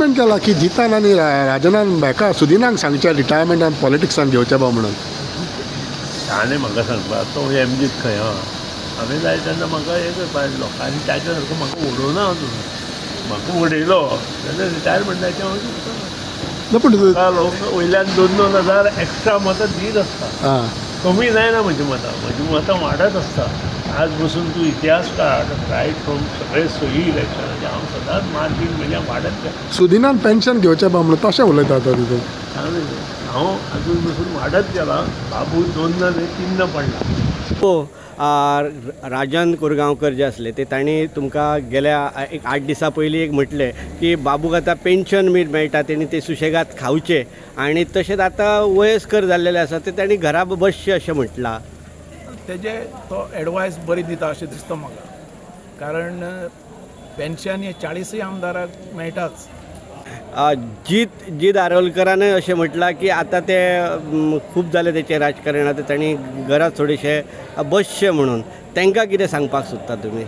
Statement केला की जितान आनी राजनान हेका सुदिनाक सांगच्या रिटायरमेंटान पॉलिटिक्सान घेवचें बा म्हणून. ताणें म्हाका सांगपा तो एमजीत खंय हांवें जाय तेन्ना म्हाका हें करपा लोकांनी आनी ताच्या सारको म्हाका उडोवना अजून म्हाका उडयलो जाल्यार रिटायरमेंटाचें हांव चिंतता. ना पूण लोक वयल्यान 2-2 हजार एक्स्ट्रा मतां दीत आसता, कमी जायना म्हजी मतां वाडत आसता. आज बसून तूं इतिहास काड रायट फ्रॉम सगळे सही इलेक्शनाचे हांव सदांच मार्जीन म्हज्या वाडत गेलो. सुदिनान पेन्शन घेवचें बा म्हणून तशें उलयता तो तितून. हांव आजून बसून वाडत गेला. बाबू 2दा न्हय 3दा पडला. हो, राजन कोरगांवकर जे असले ते तांणी तुमकां गेल्या एक 8 दिसां पयलीं एक म्हटलें की बाबूक आतां पेन्शन मेळटा, तेणी ते सुशेगाद खावचे आनी तशेंच आतां वयस्कर जाल्लेले आसा ते तांणी घरा बसचें अशें म्हटलां. तेजे तो एडवायस बरी दिता अशें दिसता म्हाका, कारण पेन्शन हे 40 आमदाराक मेळटाच. जीत आरोलकरान अशें म्हटलां की आतां ते खूब जालें तेचें राजकारण, आतां तांणी घरा थोडेशे बसचें म्हणून. तांकां कितें सांगपाक सोदता तुमी?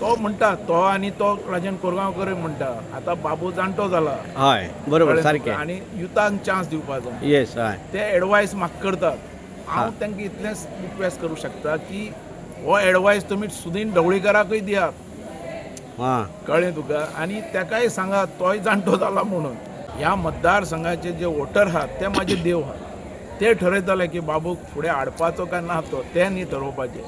तो म्हणटा, तो आनी तो राजन कोरगांवकर म्हणटा आतां बाबू जाणटो जाला. हय, बरोबर, सारकें. आनी युथाक चान्स दिवपाचो. येस, हय. ते एडवायस म्हाका करतात. हांव तांकां इतलेंच रिक्वेस्ट करूं शकता की हो एडवायस तुमी सुदीन ढवळीकराकूय दियात. हां, कळ्ळें तुका. आनी ताकाय सांगात तोय जाणटो जाला म्हणून. ह्या मतदारसंघाचे जे वोटर आहात ते म्हाजे देव आहात. ते ठरयतले की बाबूक फुडें हाडपाचो काय ना तो, ते न्ही ठरोवपाचें.